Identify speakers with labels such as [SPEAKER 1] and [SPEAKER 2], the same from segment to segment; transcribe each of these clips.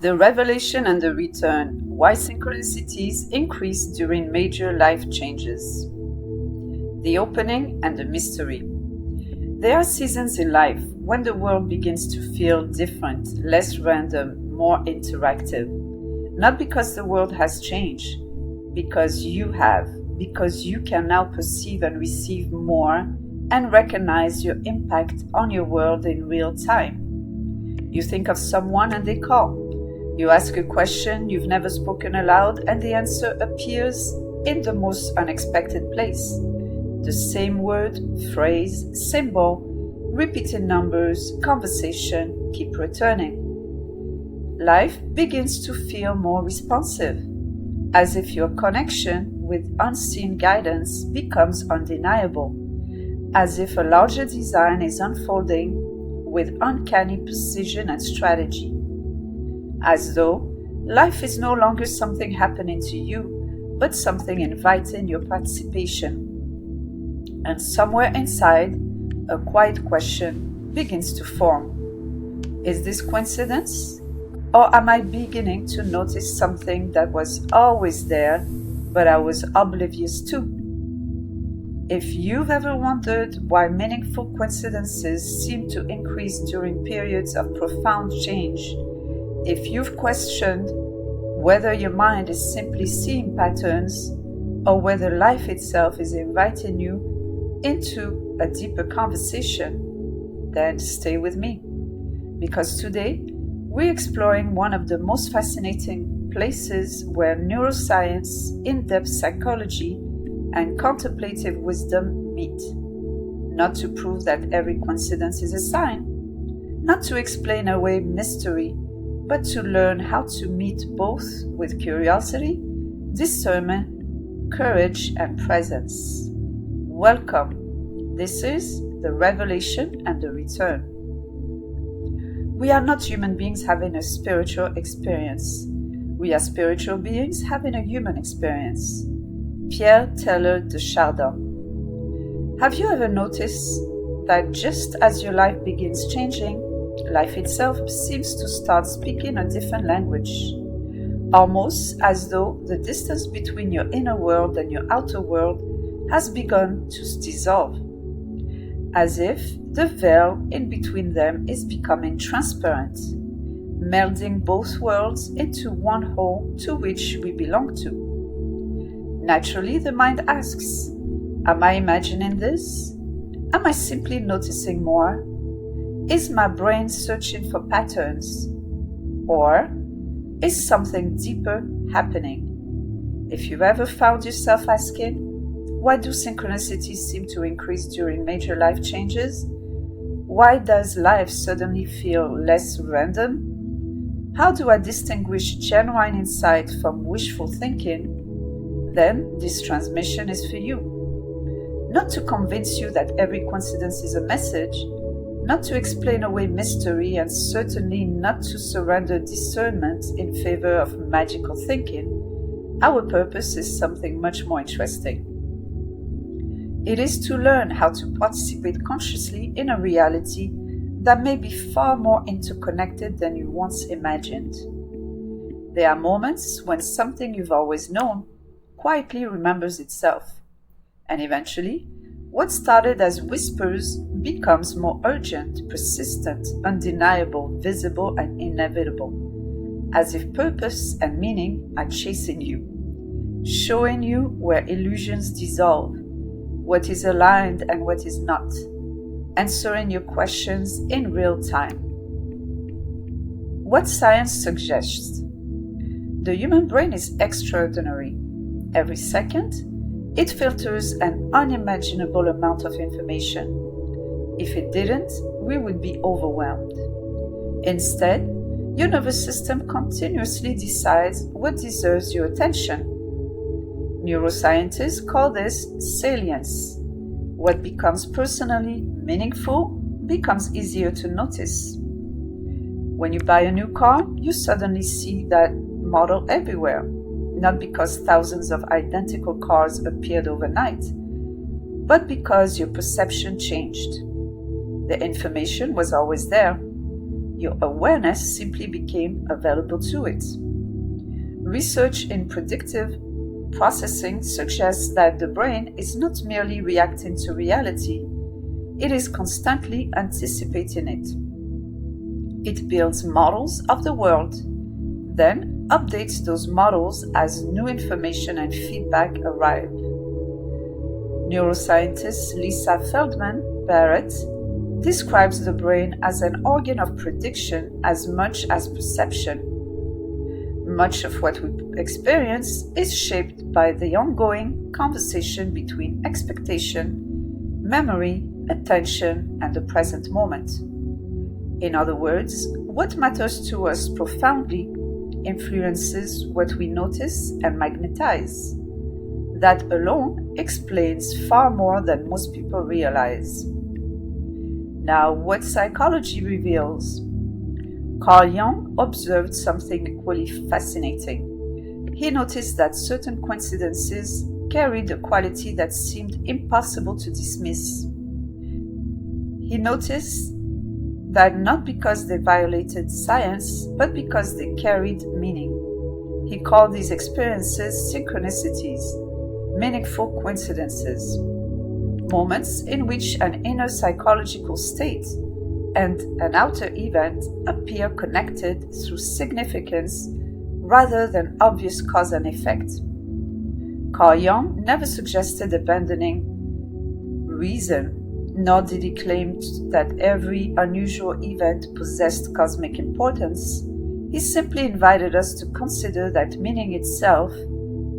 [SPEAKER 1] The revelation and the return. Why synchronicities increase during major life changes. The opening and the mystery. There are seasons in life when the world begins to feel different, less random, more interactive. Not because the world has changed, because you have, because you can now perceive and receive more and recognize your impact on your world in real time. You think of someone and they call. You ask a question you've never spoken aloud and the answer appears in the most unexpected place. The same word, phrase, symbol, repeated numbers, conversation keep returning. Life begins to feel more responsive, as if your connection with unseen guidance becomes undeniable, as if a larger design is unfolding with uncanny precision and strategy. As though life is no longer something happening to you, but something inviting your participation. And somewhere inside, a quiet question begins to form. Is this coincidence? Or am I beginning to notice something that was always there, but I was oblivious to? If you've ever wondered why meaningful coincidences seem to increase during periods of profound change, if you've questioned whether your mind is simply seeing patterns or whether life itself is inviting you into a deeper conversation, then stay with me. Because today, we're exploring one of the most fascinating places where neuroscience, in-depth psychology, and contemplative wisdom meet. Not to prove that every coincidence is a sign, not to explain away mystery, but to learn how to meet both with curiosity, discernment, courage, and presence. Welcome. This is the revelation and the return. We are not human beings having a spiritual experience. We are spiritual beings having a human experience. Pierre Teilhard de Chardin. Have you ever noticed that just as your life begins changing, life itself seems to start speaking a different language, almost as though the distance between your inner world and your outer world has begun to dissolve, as if the veil in between them is becoming transparent, melding both worlds into one whole to which we belong to. Naturally, the mind asks, am I imagining this? Am I simply noticing more? Is my brain searching for patterns? Or is something deeper happening? If you've ever found yourself asking, why do synchronicities seem to increase during major life changes? Why does life suddenly feel less random? How do I distinguish genuine insight from wishful thinking? Then this transmission is for you. Not to convince you that every coincidence is a message, not to explain away mystery, and certainly not to surrender discernment in favor of magical thinking. Our purpose is something much more interesting. It is to learn how to participate consciously in a reality that may be far more interconnected than you once imagined. There are moments when something you've always known quietly remembers itself, and eventually, what started as whispers becomes more urgent, persistent, undeniable, visible, and inevitable, as if purpose and meaning are chasing you, showing you where illusions dissolve, what is aligned and what is not, answering your questions in real time. What science suggests? The human brain is extraordinary. Every second, it filters an unimaginable amount of information. If it didn't, we would be overwhelmed. Instead, your nervous system continuously decides what deserves your attention. Neuroscientists call this salience. What becomes personally meaningful becomes easier to notice. When you buy a new car, you suddenly see that model everywhere. Not because thousands of identical cars appeared overnight, but because your perception changed. The information was always there. your awareness simply became available to it. Research in predictive processing suggests that the brain is not merely reacting to reality, it is constantly anticipating it. It builds models of the world, then updates those models as new information and feedback arrive. Neuroscientist Lisa Feldman Barrett describes the brain as an organ of prediction as much as perception. Much of what we experience is shaped by the ongoing conversation between expectation, memory, attention, and the present moment. In other words, what matters to us profoundly influences what we notice and magnetize. That alone explains far more than most people realize. Now, what psychology reveals? Carl Jung observed something equally fascinating. He noticed that certain coincidences carried a quality that seemed impossible to dismiss. He noticed that not because they violated science, but because they carried meaning. He called these experiences synchronicities, meaningful coincidences, moments in which an inner psychological state and an outer event appear connected through significance rather than obvious cause and effect. Carl Jung never suggested abandoning reason, nor did he claim that every unusual event possessed cosmic importance. He simply invited us to consider that meaning itself,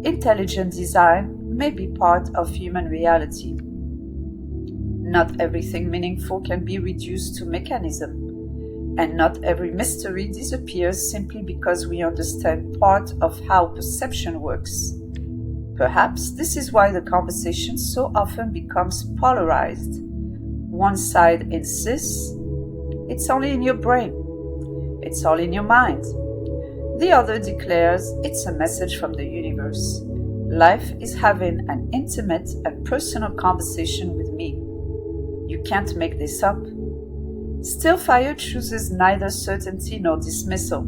[SPEAKER 1] intelligent design, may be part of human reality. Not everything meaningful can be reduced to mechanism, and not every mystery disappears simply because we understand part of how perception works. Perhaps this is why the conversation so often becomes polarized. One side insists, it's only in your brain, it's all in your mind. The other declares, it's a message from the universe. Life is having an intimate and personal conversation with me. You can't make this up. Stillfire chooses neither certainty nor dismissal,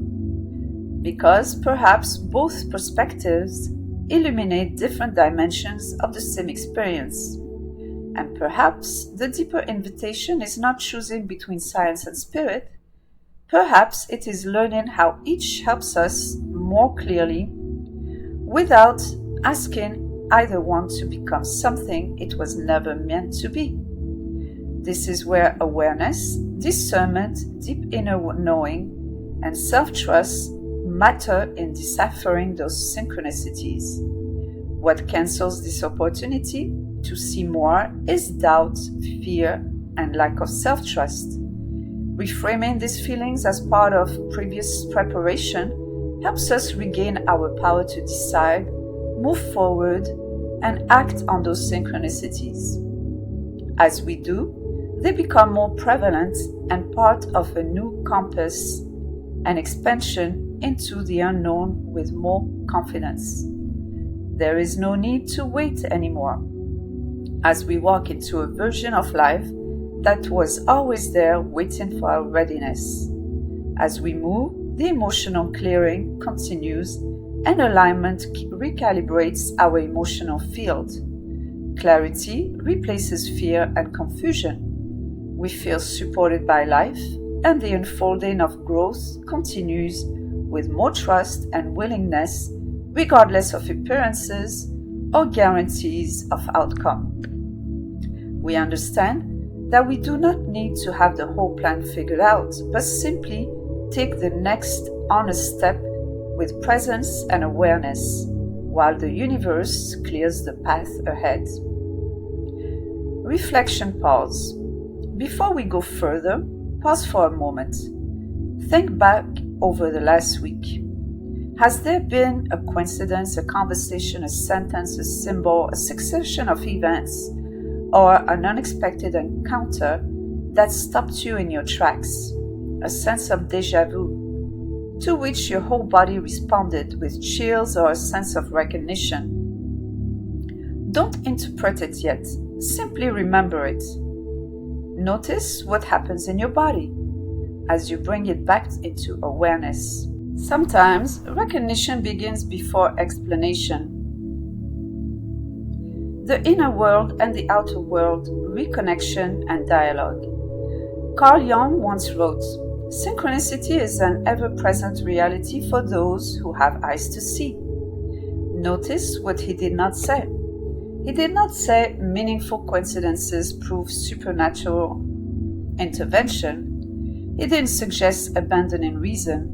[SPEAKER 1] because perhaps both perspectives illuminate different dimensions of the same experience. And perhaps the deeper invitation is not choosing between science and spirit. Perhaps it is learning how each helps us more clearly without asking either one to become something it was never meant to be. This is where awareness, discernment, deep inner knowing, and self-trust matter in deciphering those synchronicities. What cancels this opportunity to see more is doubt, fear, and lack of self-trust. Reframing these feelings as part of previous preparation helps us regain our power to decide, move forward, and act on those synchronicities. As we do, they become more prevalent and part of a new compass and expansion into the unknown with more confidence. There is no need to wait anymore, as we walk into a version of life that was always there waiting for our readiness. As we move, the emotional clearing continues and alignment recalibrates our emotional field. Clarity replaces fear and confusion. We feel supported by life, and the unfolding of growth continues with more trust and willingness, regardless of appearances or guarantees of outcome. We understand that we do not need to have the whole plan figured out, but simply take the next honest step with presence and awareness, while the universe clears the path ahead. Reflection pause. Before we go further, pause for a moment. Think back over the last week. Has there been a coincidence, a conversation, a sentence, a symbol, a succession of events, or an unexpected encounter that stopped you in your tracks? A sense of déjà vu, to which your whole body responded with chills or a sense of recognition. Don't interpret it yet, simply remember it. Notice what happens in your body. as you bring it back into awareness. Sometimes recognition begins before explanation. The inner world and the outer world, reconnection and dialogue. Carl Jung once wrote, "Synchronicity is an ever-present reality for those who have eyes to see." Notice what he did not say. He did not say meaningful coincidences prove supernatural intervention. He didn't suggest abandoning reason.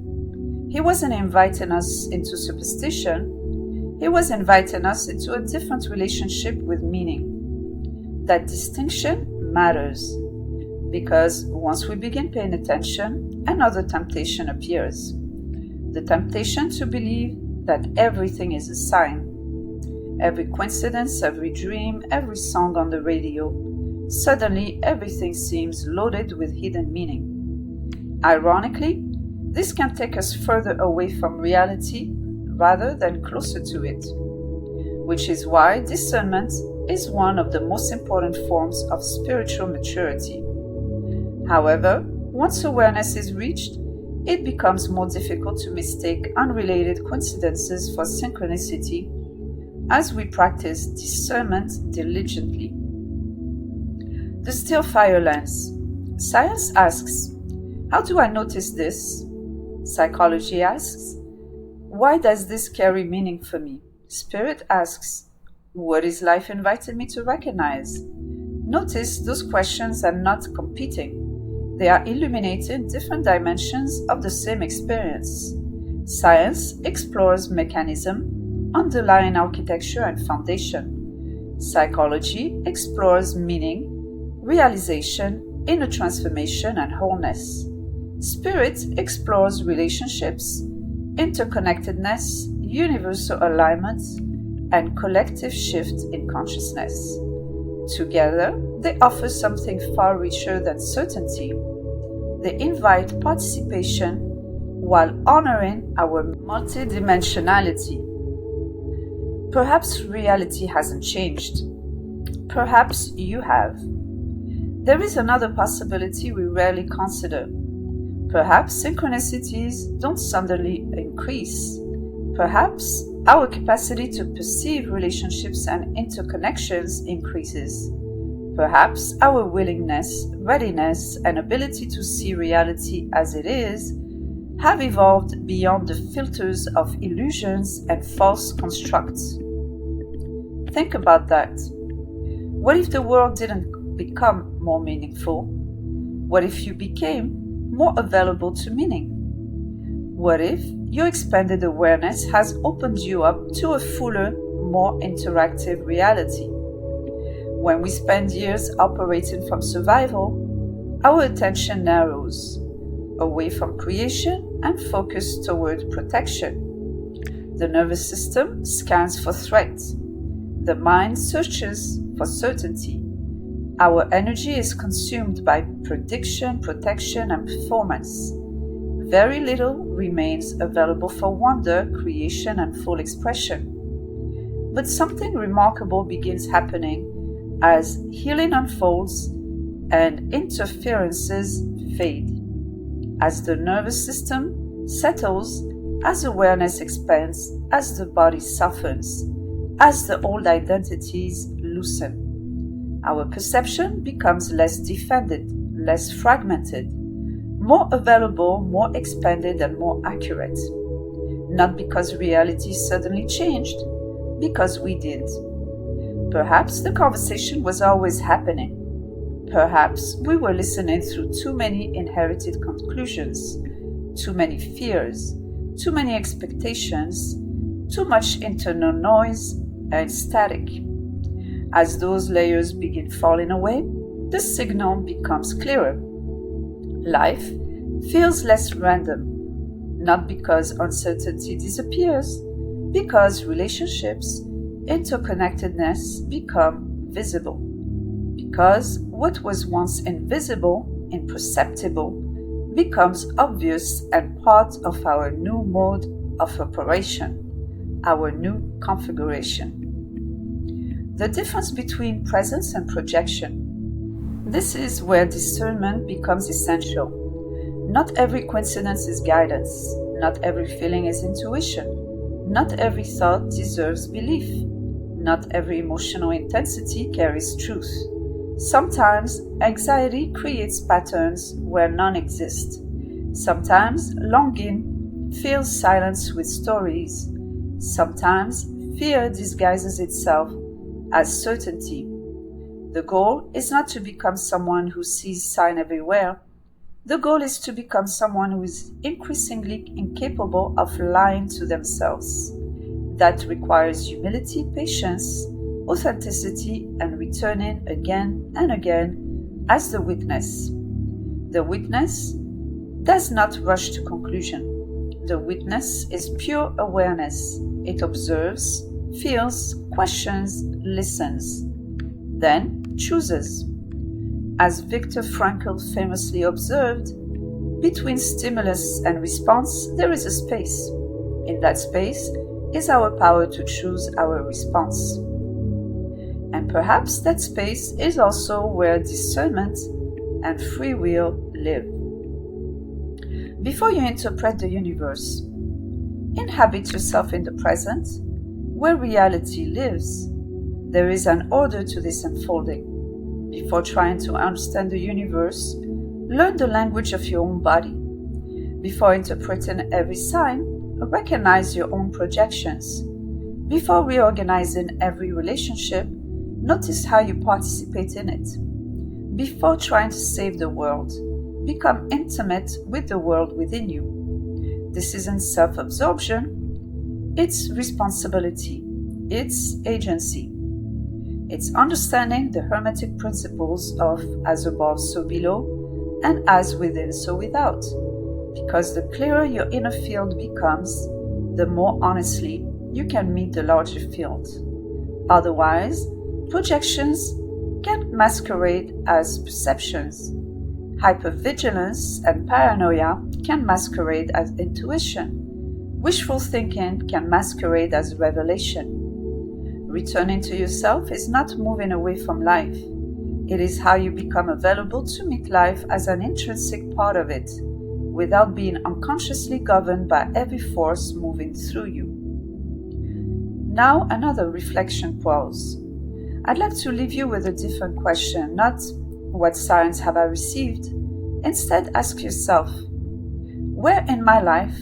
[SPEAKER 1] He wasn't inviting us into superstition. He was inviting us into a different relationship with meaning. That distinction matters, because once we begin paying attention, another temptation appears. The temptation to believe that everything is a sign. Every coincidence, every dream, every song on the radio, suddenly everything seems loaded with hidden meaning. Ironically, this can take us further away from reality rather than closer to it, which is why discernment is one of the most important forms of spiritual maturity. However, once awareness is reached, it becomes more difficult to mistake unrelated coincidences for synchronicity as we practice discernment diligently. The still fire lens. Science asks, how do I notice this? Psychology asks, why does this carry meaning for me? Spirit asks, what is life inviting me to recognize? Notice those questions are not competing. They are illuminating different dimensions of the same experience. Science explores mechanism, underlying architecture and foundation. Psychology explores meaning, realization, inner transformation, and wholeness. Spirit explores relationships, interconnectedness, universal alignment, and collective shift in consciousness. Together, they offer something far richer than certainty. They invite participation while honoring our multidimensionality. Perhaps reality hasn't changed. Perhaps you have. There is another possibility we rarely consider. Perhaps synchronicities don't suddenly increase. Perhaps our capacity to perceive relationships and interconnections increases. Perhaps our willingness, readiness, and ability to see reality as it is have evolved beyond the filters of illusions and false constructs. Think about that. What if the world didn't become more meaningful? What if you became more available to meaning? What if your expanded awareness has opened you up to a fuller, more interactive reality? When we spend years operating from survival, our attention narrows, away from creation and focused toward protection. The nervous system scans for threat. The mind searches for certainty. Our energy is consumed by prediction, protection, and performance. Very little remains available for wonder, creation, and full expression. But something remarkable begins happening as healing unfolds and interferences fade. As the nervous system settles, as awareness expands, as the body softens, as the old identities loosen, our perception becomes less defended, less fragmented, more available, more expanded, and more accurate. Not because reality suddenly changed, because we did. Perhaps the conversation was always happening. Perhaps we were listening through too many inherited conclusions, too many fears, too many expectations, too much internal noise and static. As those layers begin falling away, the signal becomes clearer. Life feels less random, not because uncertainty disappears, because relationships, interconnectedness become visible. Because what was once invisible, imperceptible, becomes obvious and part of our new mode of operation, our new configuration. The difference between presence and projection. This is where discernment becomes essential. Not every coincidence is guidance. Not every feeling is intuition. Not every thought deserves belief. Not every emotional intensity carries truth. Sometimes anxiety creates patterns where none exist. Sometimes longing fills silence with stories. Sometimes fear disguises itself as certainty. The goal is not to become someone who sees sign everywhere. The goal is to become someone who is increasingly incapable of lying to themselves. That requires humility, patience, authenticity, and returning again and again as the witness. The witness does not rush to conclusion. The witness is pure awareness. It observes, feels, questions, listens, then chooses. As Viktor Frankl famously observed, between stimulus and response there is a space. In that space is our power to choose our response. And perhaps that space is also where discernment and free will live. Before you interpret the universe, inhabit yourself in the present, where reality lives. There is an order to this unfolding. Before trying to understand the universe, learn the language of your own body. Before interpreting every sign, recognize your own projections. Before reorganizing every relationship, notice how you participate in it. Before trying to save the world, become intimate with the world within you. This isn't self-absorption, it's responsibility, it's agency. It's understanding the hermetic principles of as above, so below, and as within, so without. Because the clearer your inner field becomes, the more honestly you can meet the larger field. Otherwise, projections can masquerade as perceptions. Hypervigilance and paranoia can masquerade as intuition. Wishful thinking can masquerade as revelation. Returning to yourself is not moving away from life. It is how you become available to meet life as an intrinsic part of it, without being unconsciously governed by every force moving through you. Now another reflection pause. I'd like to leave you with a different question, not what signs have I received? Instead, ask yourself, where in my life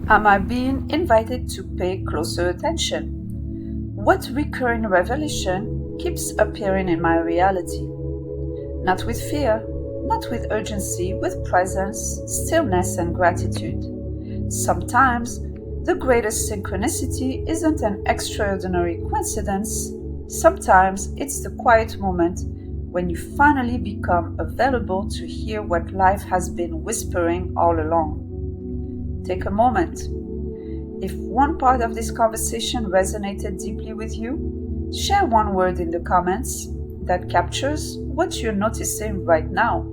[SPEAKER 1] am I being invited to pay closer attention? What recurring revelation keeps appearing in my reality? Not with fear, not with urgency, with presence, stillness, and gratitude. Sometimes, the greatest synchronicity isn't an extraordinary coincidence. Sometimes it's the quiet moment when you finally become available to hear what life has been whispering all along. Take a moment. If one part of this conversation resonated deeply with you, share one word in the comments that captures what you're noticing right now.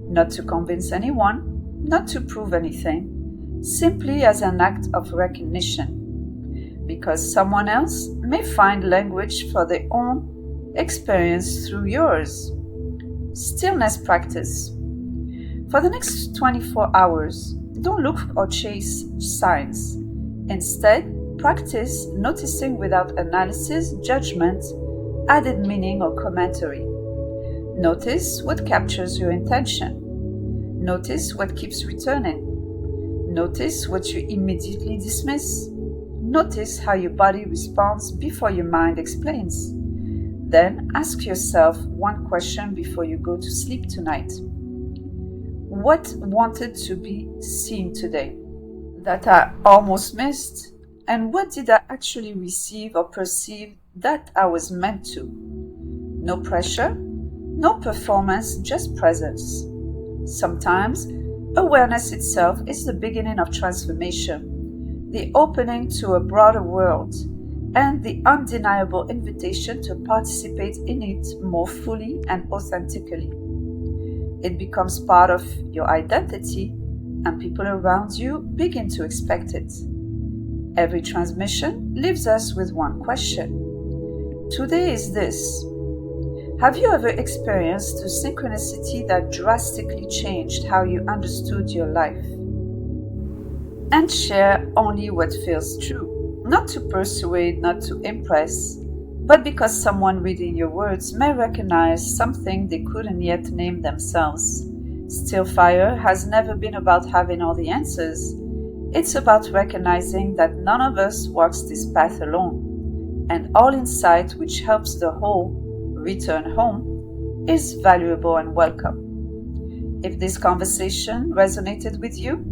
[SPEAKER 1] Not to convince anyone, not to prove anything, simply as an act of recognition. Because someone else may find language for their own experience through yours. Stillness practice. For the next 24 hours, don't look or chase signs. Instead, practice noticing without analysis, judgment, added meaning, or commentary. Notice what captures your intention. Notice what keeps returning. Notice what you immediately dismiss. Notice how your body responds before your mind explains. Then ask yourself one question before you go to sleep tonight. What wanted to be seen today that I almost missed? And what did I actually receive or perceive that I was meant to? No pressure, no performance, just presence. Sometimes, awareness itself is the beginning of transformation, the opening to a broader world, and the undeniable invitation to participate in it more fully and authentically. It becomes part of your identity, and people around you begin to expect it. Every transmission leaves us with one question. Today is this. Have you ever experienced a synchronicity that drastically changed how you understood your life? And share only what feels true, not to persuade, not to impress, but because someone reading your words may recognize something they couldn't yet name themselves. Still Fire has never been about having all the answers. It's about recognizing that none of us walks this path alone, and all insight which helps the whole return home is valuable and welcome. If this conversation resonated with you,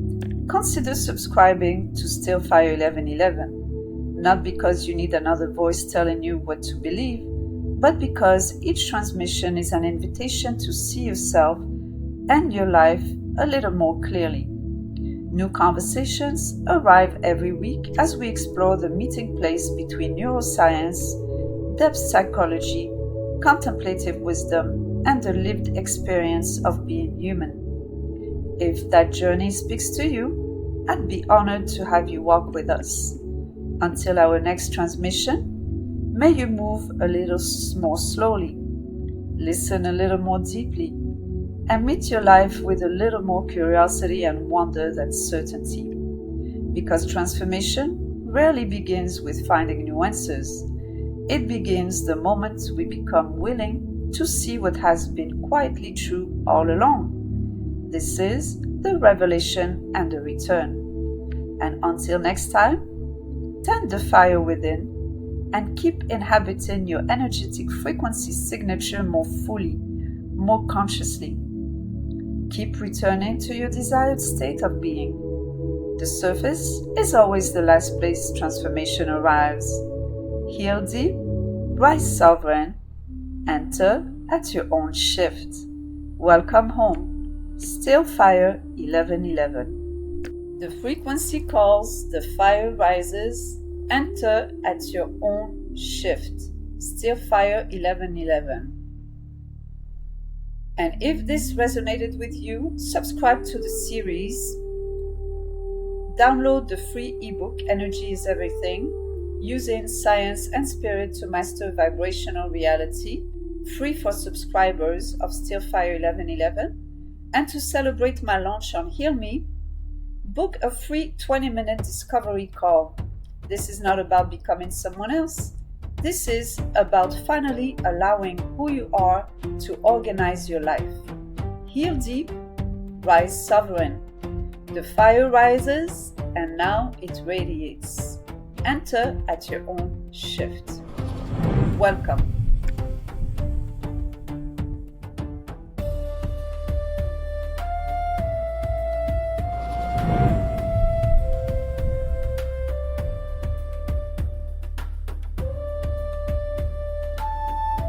[SPEAKER 1] consider subscribing to Still Fire 1111, not because you need another voice telling you what to believe, but because each transmission is an invitation to see yourself and your life a little more clearly. New conversations arrive every week as we explore the meeting place between neuroscience, depth psychology, contemplative wisdom, and the lived experience of being human. If that journey speaks to you, I'd be honored to have you walk with us. Until our next transmission, may you move a little more slowly, listen a little more deeply, and meet your life with a little more curiosity and wonder than certainty. Because transformation rarely begins with finding new answers. It begins the moment we become willing to see what has been quietly true all along. This is the revelation and the return. And until next time, tend the fire within and keep inhabiting your energetic frequency signature more fully, more consciously. Keep returning to your desired state of being. The surface is always the last place transformation arrives. Heal deep, rise sovereign, enter at your own shift. Welcome home. Still Fire 1111. The frequency calls, the fire rises, enter at your own shift. Still Fire 1111. And if this resonated with you, subscribe to the series, download the free ebook Energy is Everything, using science and spirit to master vibrational reality, free for subscribers of Still Fire 1111, and to celebrate my launch on Heal Me, book a free 20-minute discovery call. This is not about becoming someone else. This is about finally allowing who you are to organize your life. Heal deep, rise sovereign. The fire rises and now it radiates. Enter at your own shift. Welcome.